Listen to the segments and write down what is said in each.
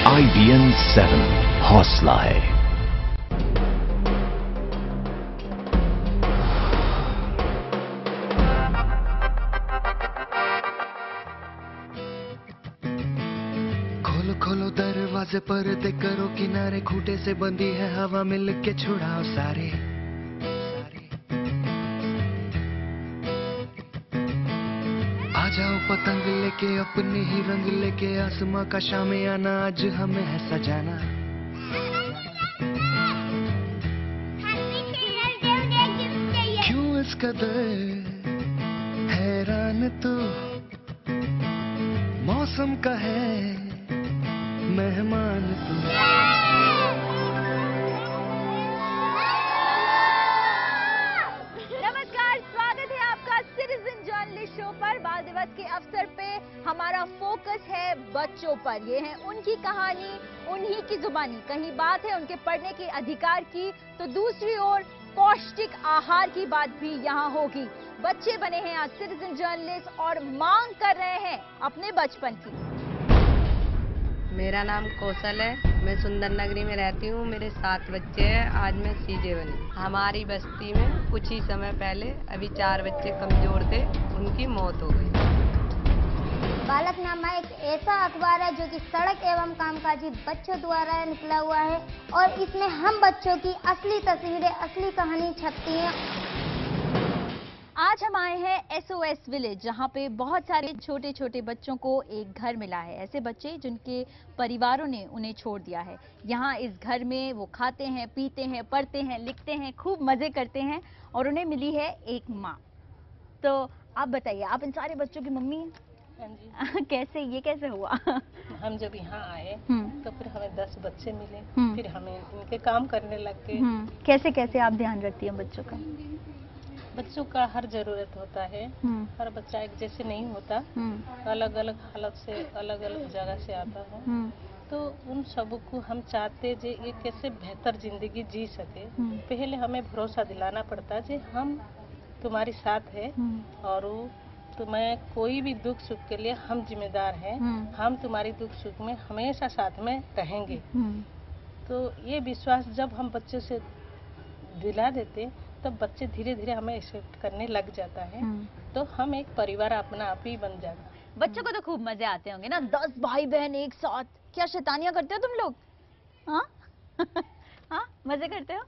IBN 7 हौसला है। खोलो खोलो दरवाजे पर्दे करो किनारे, खूंटे से बंधी है हवा मिल के छुड़ाओ सारे। आ जाओ पतंग लेके अपने ही रंग लेके, आसमां का शामियाना आज हमें है सजाना। क्यों इस कदर हैरान तू, मौसम का है मेहमान तू। नमस्कार, स्वागत है आपका सिटीजन जर्नलिस्ट शो पर। बाल दिवस के अवसर पे हमारा फोकस है बच्चों पर। ये है उनकी कहानी, उन्हीं की जुबानी। कहीं बात है उनके पढ़ने के अधिकार की, तो दूसरी ओर पौष्टिक आहार की बात भी यहाँ होगी। बच्चे बने हैं आज सिटीजन जर्नलिस्ट और मांग कर रहे हैं अपने बचपन की। मेरा नाम कौशल है, मैं सुंदर नगरी में रहती हूँ। मेरे 7 बच्चे हैं, आज मैं सीजे बनी। हमारी बस्ती में कुछ ही समय पहले अभी 4 बच्चे कमजोर थे, उनकी मौत हो गई। बालकनामा एक ऐसा अखबार है जो कि सड़क एवं कामकाजी बच्चों द्वारा निकला हुआ है और इसमें हम बच्चों की असली तस्वीरें, असली कहानी छपती हैं। आज हम आए हैं SOS विलेज, जहां पे बहुत सारे छोटे छोटे बच्चों को एक घर मिला है। ऐसे बच्चे जिनके परिवारों ने उन्हें छोड़ दिया है। यहाँ इस घर में वो खाते हैं, पीते हैं, पढ़ते हैं, लिखते हैं, खूब मजे करते हैं और उन्हें मिली है एक माँ। तो आप बताइए, आप इन सारे बच्चों की मम्मी हैं? हाँ जी। ये कैसे हुआ? हम जब यहाँ आए तो फिर हमें 10 बच्चे मिले, फिर हमें इनके काम करने लग गए। कैसे कैसे आप ध्यान रखती हैं बच्चों का? बच्चों का हर जरूरत होता है, हर बच्चा एक जैसे नहीं होता, अलग अलग हालत से, अलग अलग जगह से आता है। तो उन सब को हम चाहते जे ये कैसे बेहतर जिंदगी जी सके। पहले हमें भरोसा दिलाना पड़ता जे हम तुम्हारी साथ है और तुम्हें कोई भी दुख सुख के लिए हम जिम्मेदार हैं। हम तुम्हारी दुख सुख में हमेशा साथ में रहेंगे। तो ये विश्वास जब हम बच्चों से दिला देते तब बच्चे धीरे धीरे हमें एक्सेप्ट करने लग जाता है। तो हम एक परिवार अपना आप ही बन जाता। बच्चों को तो खूब मजे आते होंगे ना, 10 भाई बहन एक साथ। क्या शैतानियां करते हो तुम लोग? हाँ हाँ, मजे करते हो?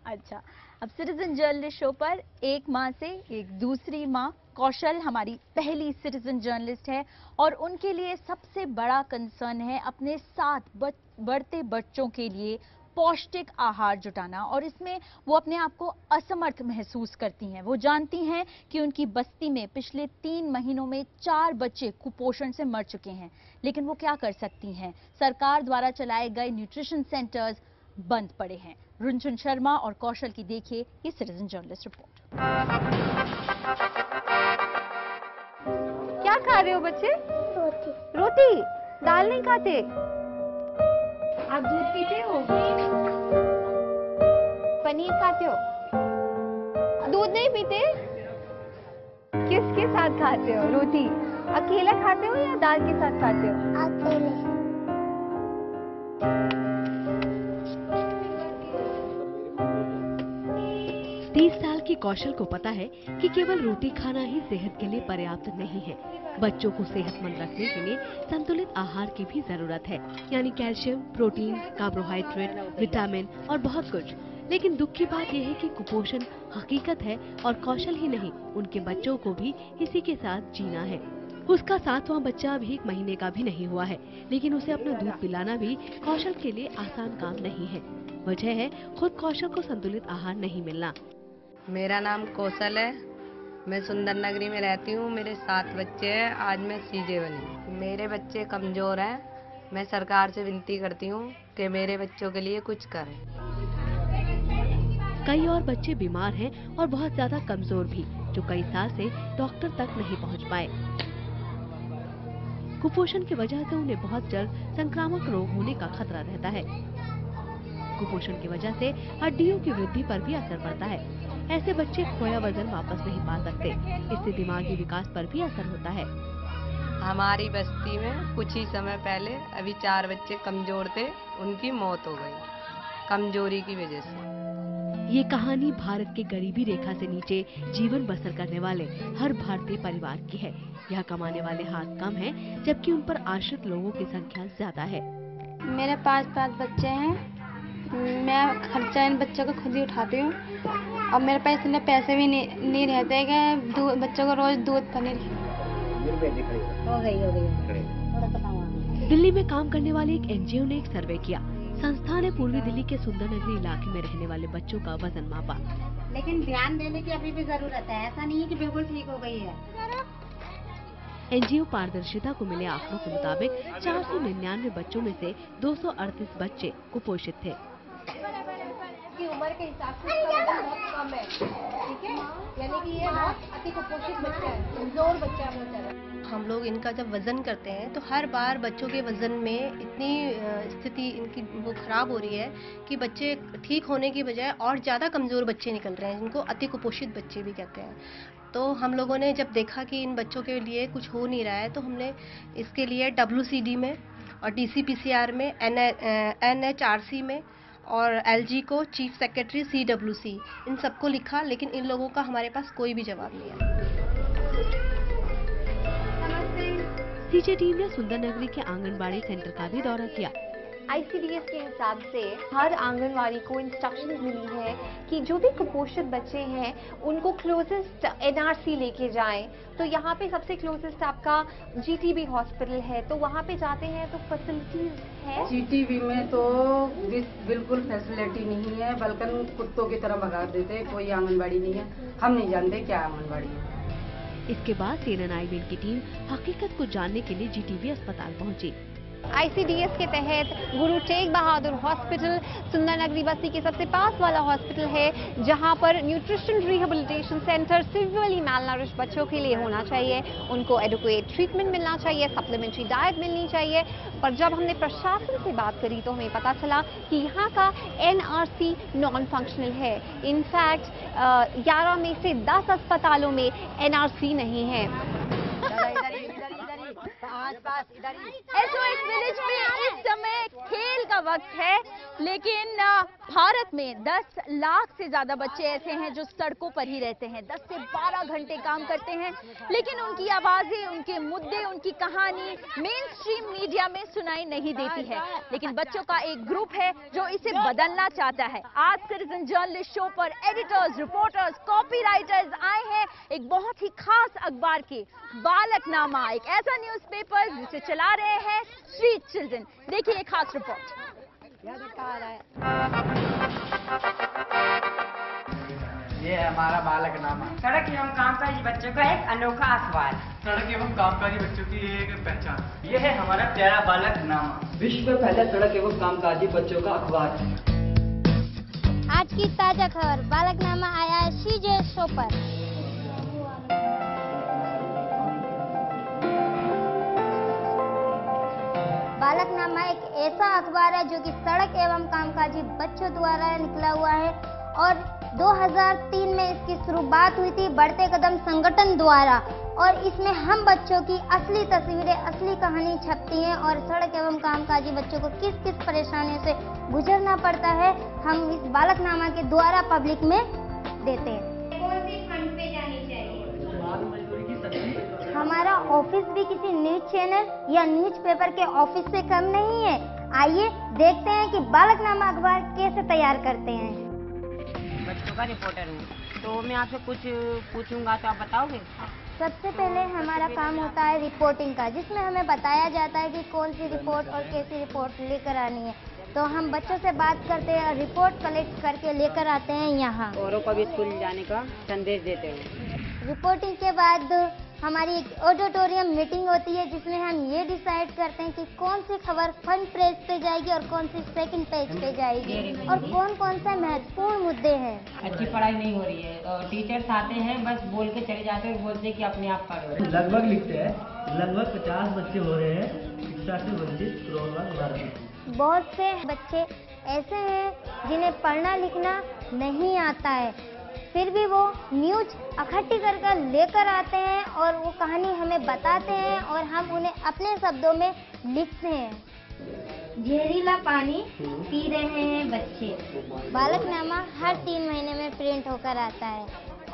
अच्छा, अब सिटीजन जर्नलिस्ट शो पर एक माँ से एक दूसरी माँ, कौशल हमारी पहली सिटीजन जर्नलिस्ट है और उनके लिए सबसे बड़ा कंसर्न है अपने 7 बढ़ते बच्चों के लिए पौष्टिक आहार जुटाना। और इसमें वो अपने आप को असमर्थ महसूस करती हैं। वो जानती हैं कि उनकी बस्ती में पिछले 3 महीनों में 4 बच्चे कुपोषण से मर चुके हैं, लेकिन वो क्या कर सकती हैं? सरकार द्वारा चलाए गए न्यूट्रिशन सेंटर्स बंद पड़े हैं। रुनचुन शर्मा और कौशल की देखिए ये सिटीजन जर्नलिस्ट रिपोर्ट। क्या खा रहे हो बच्चे? रोटी। रोटी? दाल नहीं खाते? आप दूध पीते हो? पनीर खाते हो? दूध नहीं पीते? किसके साथ खाते हो रोटी? अकेला खाते हो या दाल के साथ खाते हो? अकेले। कि कौशल को पता है कि केवल रोटी खाना ही सेहत के लिए पर्याप्त नहीं है। बच्चों को सेहतमंद रखने के लिए संतुलित आहार की भी जरूरत है, यानी कैल्शियम, प्रोटीन, कार्बोहाइड्रेट, विटामिन और बहुत कुछ। लेकिन दुख की बात यह है कि कुपोषण हकीकत है और कौशल ही नहीं, उनके बच्चों को भी इसी के साथ जीना है। उसका 7वां बच्चा अभी 1 महीने का भी नहीं हुआ है, लेकिन उसे अपना दूध पिलाना भी कौशल के लिए आसान काम नहीं है। वजह है खुद कौशल को संतुलित आहार नहीं मिलना। मेरा नाम कौशल है, मैं सुंदर नगरी में रहती हूँ। मेरे 7 बच्चे हैं, आज मैं सीजे बनी। मेरे बच्चे कमजोर हैं, मैं सरकार से विनती करती हूँ कि मेरे बच्चों के लिए कुछ करें। कई और बच्चे बीमार हैं और बहुत ज्यादा कमजोर भी, जो कई साल से डॉक्टर तक नहीं पहुँच पाए। कुपोषण की वजह से उन्हें बहुत जल्द संक्रामक रोग होने का खतरा रहता है। कुपोषण की वजह से हड्डियों की वृद्धि पर भी असर पड़ता है। ऐसे बच्चे खोया वजन वापस नहीं पा सकते, इससे दिमागी विकास पर भी असर होता है। हमारी बस्ती में कुछ ही समय पहले अभी 4 बच्चे कमजोर थे, उनकी मौत हो गई कमजोरी की वजह से। ये कहानी भारत के गरीबी रेखा से नीचे जीवन बसर करने वाले हर भारतीय परिवार की है। यह कमाने वाले हाथ कम हैं, जबकि उन पर आश्रित लोगों की संख्या ज्यादा है। मेरे 5 बच्चे हैं। मैं खर्चा इन बच्चों को खुद ही उठाती हूँ और मेरे पास इतने पैसे भी नहीं रहते कि बच्चों को रोज दूध पनीर हो गई। दिल्ली में काम करने वाले एक एनजीओ ने एक सर्वे किया। संस्था ने पूर्वी दिल्ली के सुंदर नगरी इलाके में रहने वाले बच्चों का वजन मापा। लेकिन ध्यान देने की अभी भी जरूरत है, ऐसा नहीं है कि बिल्कुल ठीक हो गई है। एनजीओ पारदर्शिता को मिले आंकड़ों के मुताबिक 499 बच्चों में से 238 बच्चे कुपोषित थे। की उम्र के हिसाब से इसका वजन बहुत कम है, ठीक है, यानी कि ये बहुत अति कुपोषित बच्चा है, कमजोर बच्चा है बहुत ज्यादा। हम लोग इनका जब वजन करते हैं तो हर बार बच्चों के वजन में इतनी स्थिति इनकी वो खराब हो रही है कि बच्चे ठीक होने की बजाय और ज़्यादा कमज़ोर बच्चे निकल रहे हैं, जिनको अति कुपोषित बच्चे भी कहते हैं। तो हम लोगों ने जब देखा कि इन बच्चों के लिए कुछ हो नहीं रहा है, तो हमने इसके लिए WCD में और DCPCR में NHRC में और LG को चीफ सेक्रेटरी CWC इन सबको लिखा, लेकिन इन लोगों का हमारे पास कोई भी जवाब नहीं है। सीजे टीम ने सुंदर नगरी के आंगनबाड़ी सेंटर का भी दौरा किया। ICDS के हिसाब से हर आंगनवाड़ी को इंस्ट्रक्शंस मिली है कि जो भी कुपोषित बच्चे हैं उनको क्लोजेस्ट NRC लेके जाएं। तो यहाँ पे सबसे क्लोजेस्ट आपका GTB हॉस्पिटल है, तो वहाँ पे जाते हैं तो फैसिलिटीज है। GTB में तो बिल्कुल फैसिलिटी नहीं है, बल्कि कुत्तों की तरह भगा देते हैं, कोई आंगनबाड़ी नहीं है, हम नहीं जानते क्या आंगनबाड़ी है। इसके बाद CNN की टीम हकीकत को जानने के लिए GTB अस्पताल पहुंची। ICDS के तहत गुरु तेग बहादुर हॉस्पिटल सुंदर नगरी बस्ती के सबसे पास वाला हॉस्पिटल है, जहां पर न्यूट्रिशन रिहेबिलिटेशन सेंटर सिवियरली मैलनरिश बच्चों के लिए होना चाहिए। उनको एडुकेट ट्रीटमेंट मिलना चाहिए, सप्लीमेंट्री डाइट मिलनी चाहिए। पर जब हमने प्रशासन से बात करी तो हमें पता चला कि यहाँ का NRC नॉन फंक्शनल है। इनफैक्ट 11 में से 10 अस्पतालों में NRC नहीं है। SOS विलेज में इस समय खेल का वक्त है, लेकिन भारत में 10 लाख से ज्यादा बच्चे ऐसे हैं जो सड़कों पर ही रहते हैं, 10 से 12 घंटे काम करते हैं, लेकिन उनकी आवाजें, उनके मुद्दे, उनकी कहानी मेन स्ट्रीम मीडिया में सुनाई नहीं देती है। लेकिन बच्चों का एक ग्रुप है जो इसे बदलना चाहता है। आज सिटीजन जर्नलिस्ट शो पर एडिटर्स, रिपोर्टर्स, कॉपीराइटर्स आए हैं एक बहुत ही खास अखबार के बालकनामा, एक ऐसा न्यूज़पेपर जिसे चला रहे हैं स्ट्रीट चिल्ड्रन। देखिए एक खास रिपोर्ट। ये है हमारा बालकनामा, सड़क एवं कामकाजी बच्चों का एक अनोखा अखबार। सड़क एवं कामकाजी बच्चों की एक पहचान। ये है हमारा प्यारा बालकनामा, विश्व में पहला सड़क एवं कामकाजी बच्चों का अखबार। आज की ताजा खबर, बालकनामा आया है सीजे शो पर। बालकनामा एक ऐसा अखबार है जो कि सड़क एवं कामकाजी बच्चों द्वारा निकला हुआ है और 2003 में इसकी शुरुआत हुई थी बढ़ते कदम संगठन द्वारा, और इसमें हम बच्चों की असली तस्वीरें, असली कहानी छपती हैं और सड़क एवं कामकाजी बच्चों को किस किस परेशानियों से गुजरना पड़ता है हम इस बालकनामा के द्वारा पब्लिक में देते हैं। कौन सी फंड पे जानी चाहिए? हमारा ऑफिस भी किसी न्यूज चैनल या न्यूज़पेपर के ऑफिस से कम नहीं है। आइए देखते हैं कि बालकनामा अखबार कैसे तैयार करते हैं। बच्चों का रिपोर्टर हूँ, तो मैं आपसे कुछ पूछूंगा तो आप बताओगे? सबसे पहले हमारा काम होता है रिपोर्टिंग का, जिसमें हमें बताया जाता है कि कौन सी रिपोर्ट और कैसी रिपोर्ट लेकर आनी है। तो हम बच्चों से बात करते हैं और रिपोर्ट कलेक्ट करके लेकर आते हैं यहाँ। औरों को भी स्कूल जाने का संदेश देते हैं। रिपोर्टिंग के बाद हमारी एक ऑडिटोरियम मीटिंग होती है, जिसमें हम ये डिसाइड करते हैं कि कौन सी खबर फ्रंट पेज पे जाएगी और कौन सी सेकंड पेज पे जाएगी और कौन कौन से महत्वपूर्ण मुद्दे हैं। अच्छी पढ़ाई नहीं हो रही है और टीचर्स आते हैं बस बोल के चले जाते हैं, बोलते हैं कि अपने आप पढ़ो। लगभग लिखते हैं, लगभग 50 बच्चे हो रहे हैं शिक्षा से वंचित करोड़वां भारत में। बहुत से बच्चे ऐसे हैं जिन्हें पढ़ना लिखना नहीं आता है, फिर भी वो न्यूज इकट्ठी कर कर लेकर आते हैं और वो कहानी हमें बताते हैं और हम उन्हें अपने शब्दों में लिखते हैं। जहरीला पानी पी रहे हैं बच्चे। बालकनामा हर 3 महीने में प्रिंट होकर आता है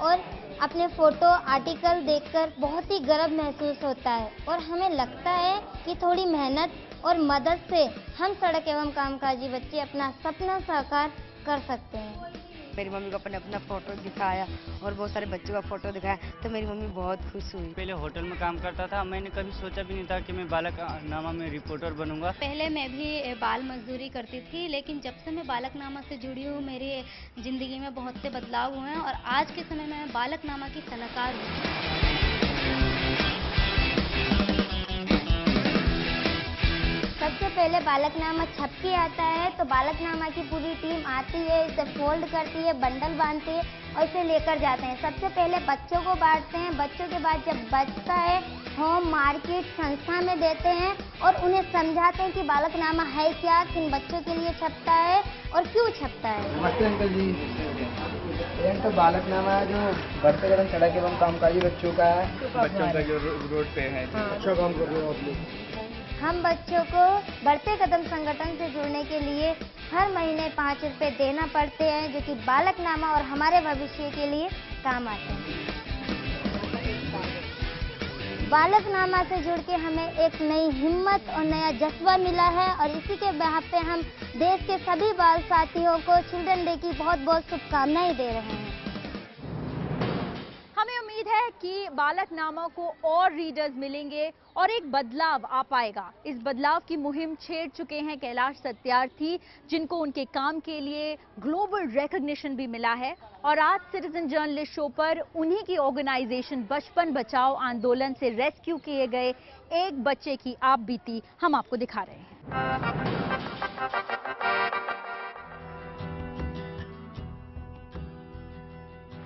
और अपने फोटो आर्टिकल देखकर बहुत ही गर्व महसूस होता है और हमें लगता है कि थोड़ी मेहनत और मदद से हम सड़क एवं कामकाजी बच्चे अपना सपना साकार कर सकते हैं। मेरी मम्मी को अपना फोटो दिखाया और बहुत सारे बच्चों का फोटो दिखाया तो मेरी मम्मी बहुत खुश हुई। पहले होटल में काम करता था, मैंने कभी सोचा भी नहीं था कि मैं बालकनामा में रिपोर्टर बनूंगा। पहले मैं भी बाल मजदूरी करती थी, लेकिन जब से मैं बालकनामा से जुड़ी हूँ मेरी ज़िंदगी में बहुत से बदलाव हुए हैं और आज के समय में मैं बालकनामा की सलाहकार हूँ। सबसे पहले बालकनामा छप के आता है तो बालकनामा की पूरी टीम आती है, इसे फोल्ड करती है, बंडल बांधती है और इसे लेकर जाते हैं। सबसे पहले बच्चों को बांटते हैं, बच्चों के बाद जब बचता है होम मार्केट संस्था में देते हैं और उन्हें समझाते हैं कि बालकनामा है क्या, किन बच्चों के लिए छपता है और क्यों छपता है। नमस्ते अंकल जी। ये तो बालकनामा है जो बढ़ते कदम सड़क एवं कामकाजी बच्चों का है, बच्चों का जो रोड पे है। अच्छा काम कर रहे हो आप लोग। हम बच्चों को बढ़ते कदम संगठन से जुड़ने के लिए हर महीने 5 रुपए देना पड़ते हैं, जो कि बालकनामा और हमारे भविष्य के लिए काम आते हैं। बालकनामा से जुड़ के हमें एक नई हिम्मत और नया जज्बा मिला है और इसी के बिहाफ पे हम देश के सभी बाल साथियों को चिल्ड्रन डे की बहुत बहुत शुभकामनाएं दे रहे हैं। हमें उम्मीद है कि बालकनामा को और रीडर्स मिलेंगे और एक बदलाव आ पाएगा। इस बदलाव की मुहिम छेड़ चुके हैं कैलाश सत्यार्थी, जिनको उनके काम के लिए ग्लोबल रिकॉग्निशन भी मिला है। और आज सिटीजन जर्नलिस्ट शो पर उन्हीं की ऑर्गेनाइजेशन बचपन बचाओ आंदोलन से रेस्क्यू किए गए एक बच्चे की आप बीती हम आपको दिखा रहे हैं।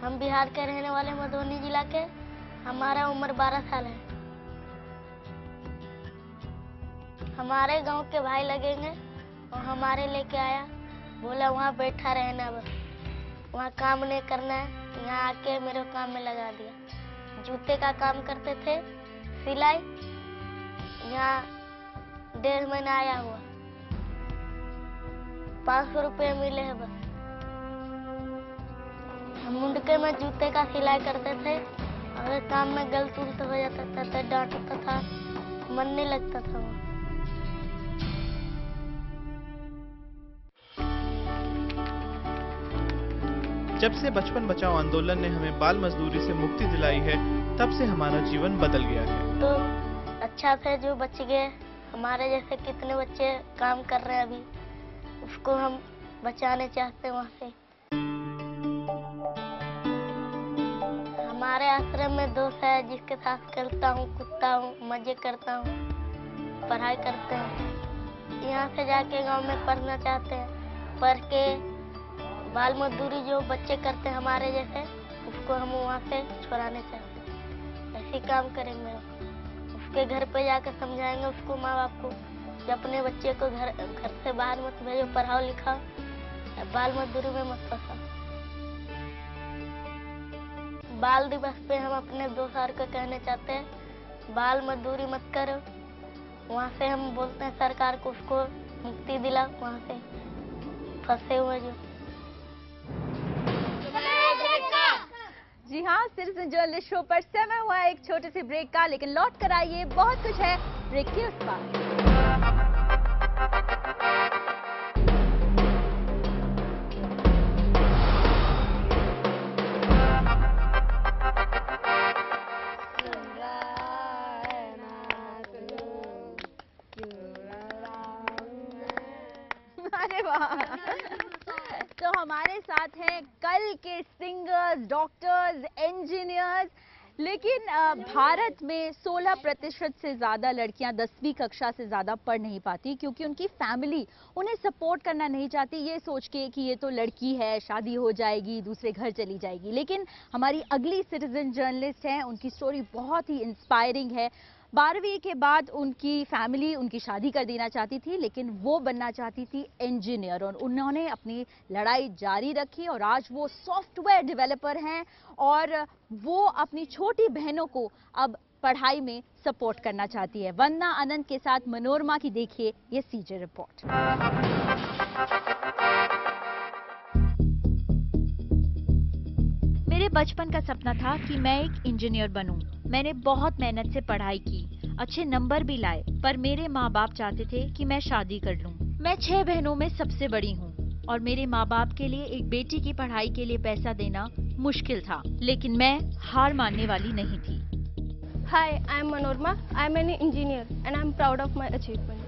हम बिहार के रहने वाले मधुबनी जिला के, हमारा उम्र 12 साल है। हमारे गांव के भाई लगेंगे और हमारे लेके आया, बोला वहाँ बैठा रहना, बस वहाँ काम नहीं करना है। यहाँ आके मेरे काम में लगा दिया। जूते का काम करते थे, सिलाई। यहाँ 1.5 महीना आया हुआ, 500 रुपये मिले हैं बस। मुंडके में जूते का सिलाई करते थे, अगर काम में गलत उलट हो जाता था तो डांटता था, मन नहीं लगता था वो। जब से बचपन बचाओ आंदोलन ने हमें बाल मजदूरी से मुक्ति दिलाई है, तब से हमारा जीवन बदल गया है। तो अच्छा थे जो बच गए, हमारे जैसे कितने बच्चे काम कर रहे हैं अभी, उसको हम बचाने चाहते हैं वहाँ से। हमारे आश्रम में दोस्त है जिसके साथ खेलता हूँ, कूदता हूँ, मजे करता हूँ, पढ़ाई करते हैं। यहाँ से जाके गांव में पढ़ना चाहते हैं, पढ़ के बाल मजदूरी जो बच्चे करते हैं हमारे जैसे, उसको हम वहाँ से छुड़ाने चाहते हैं। ऐसे काम करेंगे, उसके घर पे जाकर समझाएंगे उसको, माँ बाप को, कि अपने बच्चे को घर से बाहर मत भेजो, पढ़ाओ लिखाओ, बाल मजदूरी में मत फंसाओ। बाल दिवस पे हम अपने दोस्त को कहना चाहते हैं, बाल मजदूरी मत करो। वहाँ से हम बोलते हैं सरकार को, उसको मुक्ति दिलाओ वहाँ से फंसे हुए जो। जी हाँ, सिटीजन जर्नलिस्ट शो पर समय हुआ है एक छोटे से ब्रेक का, लेकिन लौट कर आइए, बहुत कुछ है ब्रेक के उस पार। अरे वाह, तो हमारे साथ हैं कल के सिंगर्स, डॉक्टर्स, इंजीनियर्स। लेकिन भारत में 16% से ज़्यादा लड़कियां 10वीं कक्षा से ज़्यादा पढ़ नहीं पाती, क्योंकि उनकी फैमिली उन्हें सपोर्ट करना नहीं चाहती, ये सोच के कि ये तो लड़की है, शादी हो जाएगी, दूसरे घर चली जाएगी। लेकिन हमारी अगली सिटीजन जर्नलिस्ट हैं, उनकी स्टोरी बहुत ही इंस्पायरिंग है। 12वीं के बाद उनकी फैमिली उनकी शादी कर देना चाहती थी, लेकिन वो बनना चाहती थी इंजीनियर और उन्होंने अपनी लड़ाई जारी रखी और आज वो सॉफ्टवेयर डेवलपर हैं और वो अपनी छोटी बहनों को अब पढ़ाई में सपोर्ट करना चाहती है। वंदना आनंद के साथ मनोरमा की देखिए ये सीजे रिपोर्ट। मेरे बचपन का सपना था कि मैं एक इंजीनियर बनूं। मैंने बहुत मेहनत से पढ़ाई की, अच्छे नंबर भी लाए, पर मेरे माँ बाप चाहते थे कि मैं शादी कर लूं। मैं 6 बहनों में सबसे बड़ी हूँ और मेरे माँ बाप के लिए एक बेटी की पढ़ाई के लिए पैसा देना मुश्किल था, लेकिन मैं हार मानने वाली नहीं थी। Hi, I am Manorma. I am an engineer and I am proud of my achievement.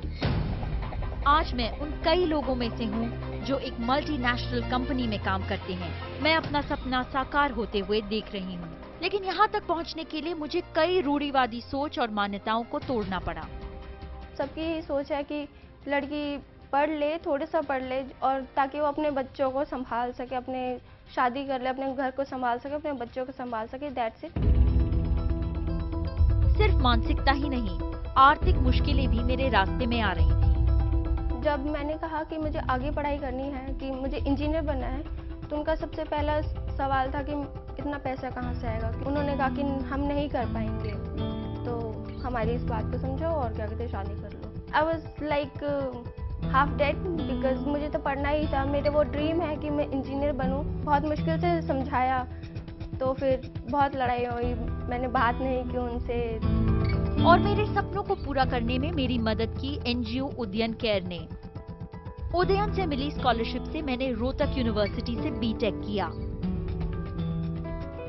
आज मैं उन कई लोगों में से हूँ जो एक मल्टीनेशनल कंपनी में काम करते हैं। मैं अपना सपना साकार होते हुए देख रही हूँ, लेकिन यहाँ तक पहुँचने के लिए मुझे कई रूढ़िवादी सोच और मान्यताओं को तोड़ना पड़ा। सबकी यही सोच है कि लड़की पढ़ ले, थोड़ा सा पढ़ ले और ताकि वो अपने बच्चों को संभाल सके, अपने शादी कर ले, अपने घर को संभाल सके, अपने बच्चों को संभाल सके। That's it. सिर्फ मानसिकता ही नहीं, आर्थिक मुश्किलें भी मेरे रास्ते में आ रही थी। जब मैंने कहा कि मुझे आगे पढ़ाई करनी है, कि मुझे इंजीनियर बनना है, तो उनका सबसे पहला सवाल था कि इतना पैसा कहाँ से आएगा। उन्होंने कहा कि हम नहीं कर पाएंगे, तो हमारी इस बात को समझो और क्या कहते हैं शादी कर लो। I was like half dead because मुझे तो पढ़ना ही था, मेरे वो ड्रीम है कि मैं इंजीनियर बनूँ। बहुत मुश्किल से समझाया, तो फिर बहुत लड़ाई हुई, मैंने बात नहीं की उनसे। और मेरे सपनों को पूरा करने में मेरी मदद की एनजीओ उदयन केयर ने। उदयन से मिली स्कॉलरशिप से मैंने रोहतक यूनिवर्सिटी से बीटेक किया।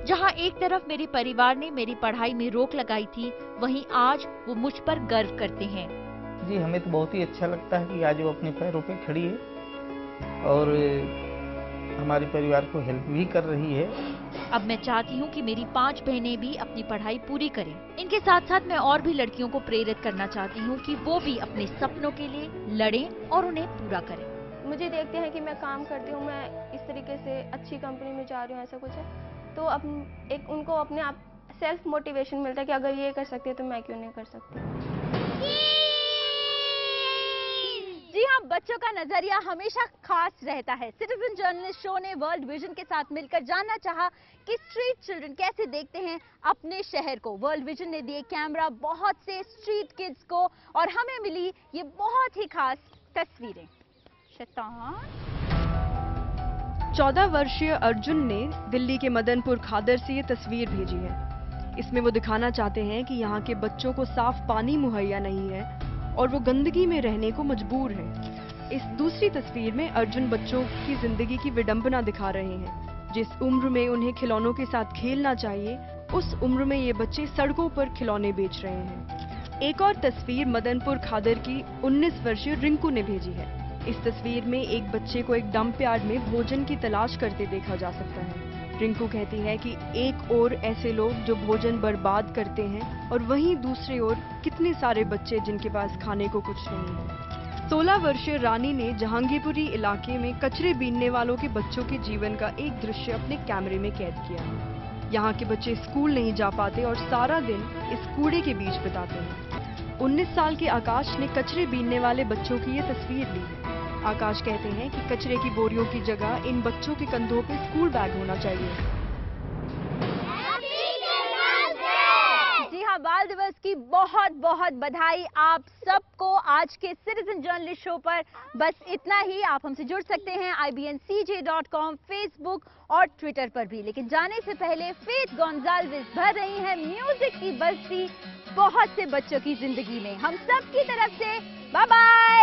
जहां एक तरफ मेरे परिवार ने मेरी पढ़ाई में रोक लगाई थी, वहीं आज वो मुझ पर गर्व करते हैं। जी, हमें तो बहुत ही अच्छा लगता है कि आज वो अपने पैरों पे खड़ी है और हमारे परिवार को हेल्प भी कर रही है। अब मैं चाहती हूँ कि मेरी 5 बहनें भी अपनी पढ़ाई पूरी करें। इनके साथ साथ मैं और भी लड़कियों को प्रेरित करना चाहती हूँ कि वो भी अपने सपनों के लिए लड़ें और उन्हें पूरा करें। मुझे देखते हैं कि मैं काम करती हूँ, मैं इस तरीके से अच्छी कंपनी में जा रही हूँ, ऐसा कुछ है, तो अब एक उनको अपने आप सेल्फ मोटिवेशन मिलता है कि अगर ये कर सकती है तो मैं क्यों नहीं कर सकती। जी हाँ, बच्चों का नजरिया हमेशा खास रहता है। सिटीजन जर्नलिस्ट शो ने वर्ल्ड विजन के साथ मिलकर जानना चाहा कि स्ट्रीट चिल्ड्रन कैसे देखते हैं अपने शहर को। वर्ल्ड विजन ने दिए कैमरा बहुत से स्ट्रीट किड्स को और हमें मिली ये बहुत ही खास तस्वीरें। शैतान 14 वर्षीय अर्जुन ने दिल्ली के मदनपुर खादर से ये तस्वीर भेजी है। इसमें वो दिखाना चाहते हैं कि यहाँ के बच्चों को साफ पानी मुहैया नहीं है और वो गंदगी में रहने को मजबूर हैं। इस दूसरी तस्वीर में अर्जुन बच्चों की जिंदगी की विडंबना दिखा रहे हैं। जिस उम्र में उन्हें खिलौनों के साथ खेलना चाहिए, उस उम्र में ये बच्चे सड़कों पर खिलौने बेच रहे हैं। एक और तस्वीर मदनपुर खादर की 19 वर्षीय रिंकू ने भेजी है। इस तस्वीर में एक बच्चे को एक डंप यार्ड में भोजन की तलाश करते देखा जा सकता है। रिंकू कहती है कि एक ओर ऐसे लोग जो भोजन बर्बाद करते हैं और वहीं दूसरी ओर कितने सारे बच्चे जिनके पास खाने को कुछ नहीं है। 16 वर्षीय रानी ने जहांगीरपुरी इलाके में कचरे बीनने वालों के बच्चों के जीवन का एक दृश्य अपने कैमरे में कैद किया है। यहाँ के बच्चे स्कूल नहीं जा पाते और सारा दिन इस कूड़े के बीच बिताते हैं। 19 साल के आकाश ने कचरे बीनने वाले बच्चों की ये तस्वीर ली है। आकाश कहते हैं कि कचरे की बोरियों की जगह इन बच्चों के कंधों पे स्कूल बैग होना चाहिए। जी हाँ, बाल दिवस की बहुत बहुत बधाई आप सबको। आज के सिटीजन जर्नलिस्ट शो पर बस इतना ही। आप हमसे जुड़ सकते हैं IBNCJ.com, फेसबुक और ट्विटर पर भी। लेकिन जाने से पहले फेथ गोंजाल्विस भर रही हैं म्यूजिक की बस्ती बहुत से बच्चों की जिंदगी में। हम सब की तरफ से बाय बाय।